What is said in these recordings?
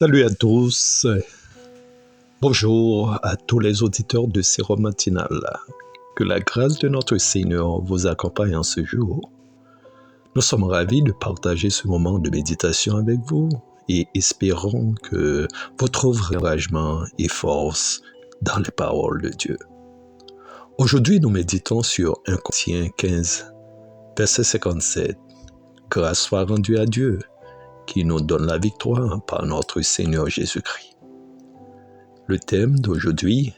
Salut à tous, bonjour à tous les auditeurs de Sérum Matinal. Que la grâce de notre Seigneur vous accompagne en ce jour. Nous sommes ravis de partager ce moment de méditation avec vous et espérons que vous trouverez encouragement et force dans les paroles de Dieu. Aujourd'hui, nous méditons sur 1 Corinthiens 15, verset 57. Grâce soit rendue à Dieu, qui nous donne la victoire par notre Seigneur Jésus-Christ. Le thème d'aujourd'hui,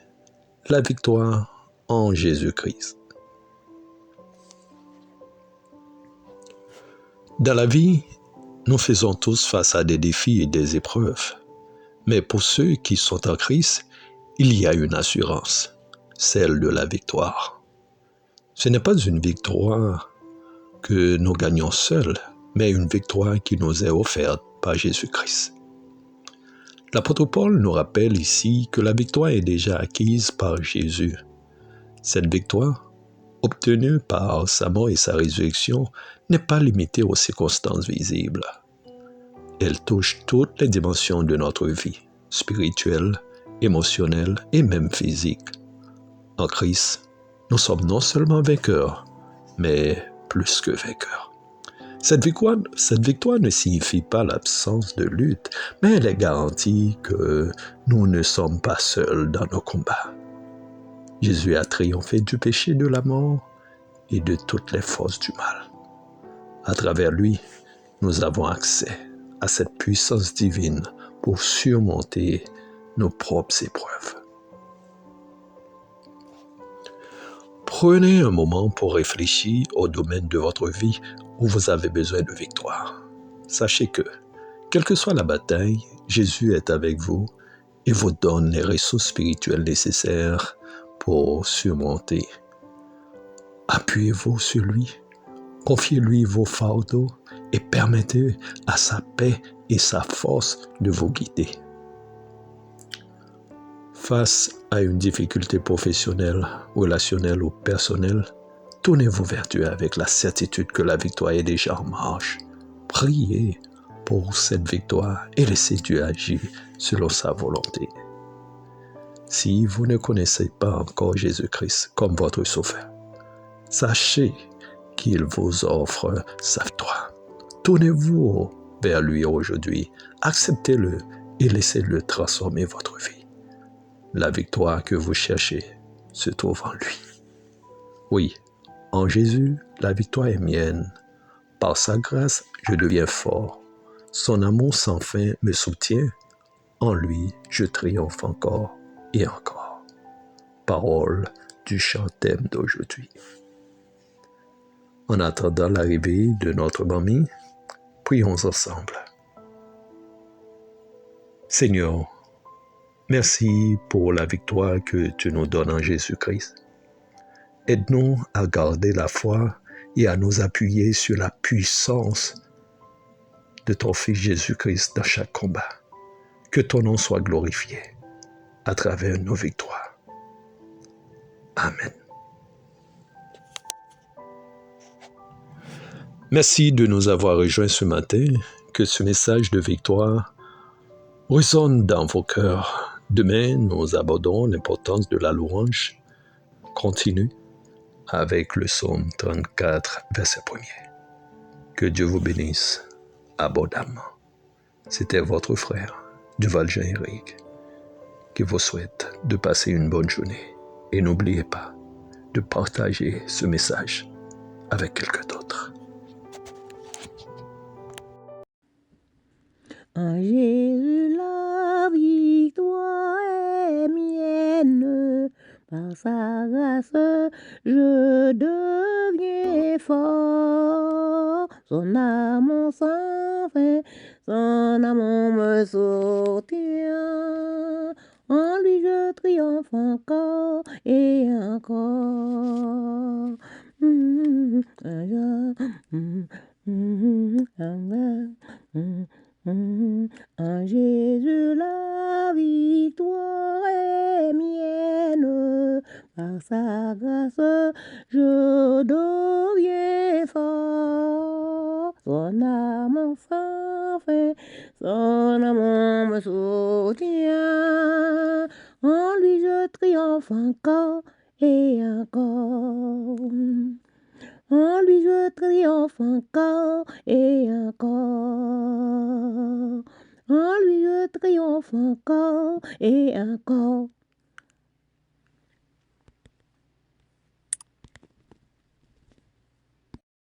la victoire en Jésus-Christ. Dans la vie, nous faisons tous face à des défis et des épreuves. Mais pour ceux qui sont en Christ, il y a une assurance, celle de la victoire. Ce n'est pas une victoire que nous gagnons seuls, mais une victoire qui nous est offerte par Jésus-Christ. L'apôtre Paul nous rappelle ici que la victoire est déjà acquise par Jésus. Cette victoire, obtenue par sa mort et sa résurrection, n'est pas limitée aux circonstances visibles. Elle touche toutes les dimensions de notre vie, spirituelle, émotionnelle et même physique. En Christ, nous sommes non seulement vainqueurs, mais plus que vainqueurs. Cette victoire ne signifie pas l'absence de lutte, mais elle est garantie que nous ne sommes pas seuls dans nos combats. Jésus a triomphé du péché, de la mort et de toutes les forces du mal. À travers lui, nous avons accès à cette puissance divine pour surmonter nos propres épreuves. Prenez un moment pour réfléchir au domaine de votre vie où vous avez besoin de victoire. Sachez que, quelle que soit la bataille, Jésus est avec vous et vous donne les ressources spirituelles nécessaires pour surmonter. Appuyez-vous sur lui, confiez-lui vos fardeaux et permettez à sa paix et sa force de vous guider. Face à une difficulté professionnelle, relationnelle ou personnelle, tournez-vous vers Dieu avec la certitude que la victoire est déjà en marche. Priez pour cette victoire et laissez Dieu agir selon sa volonté. Si vous ne connaissez pas encore Jésus-Christ comme votre sauveur, sachez qu'il vous offre sa victoire. Tournez-vous vers lui aujourd'hui, acceptez-le et laissez-le transformer votre vie. La victoire que vous cherchez se trouve en lui. Oui, en Jésus, la victoire est mienne. Par sa grâce, je deviens fort. Son amour sans fin me soutient. En lui, je triomphe encore et encore. Parole du chant thème d'aujourd'hui. En attendant l'arrivée de notre mamie, prions ensemble. Seigneur, merci pour la victoire que tu nous donnes en Jésus-Christ. Aide-nous à garder la foi et à nous appuyer sur la puissance de ton Fils Jésus-Christ dans chaque combat. Que ton nom soit glorifié à travers nos victoires. Amen. Merci de nous avoir rejoints ce matin. Que ce message de victoire résonne dans vos cœurs. Demain, nous abordons l'importance de la louange continue avec le psaume 34, verset 1er. Que Dieu vous bénisse abondamment. C'était votre frère, Duval Jean-Éric, qui vous souhaite de passer une bonne journée. Et n'oubliez pas de partager ce message avec quelqu'un d'autre. En Jésus, la victoire est mienne. Par sa grâce, je deviens fort. Son amour sans fin, son amour me soutient. En lui, je triomphe encore et encore. En Jésus, la victoire est mienne. Par sa grâce, je deviens fort. Son amour sans fin, Son amour me soutient, en lui je triomphe encore et encore. En lui je triomphe encore et encore. En lui je triomphe encore et encore.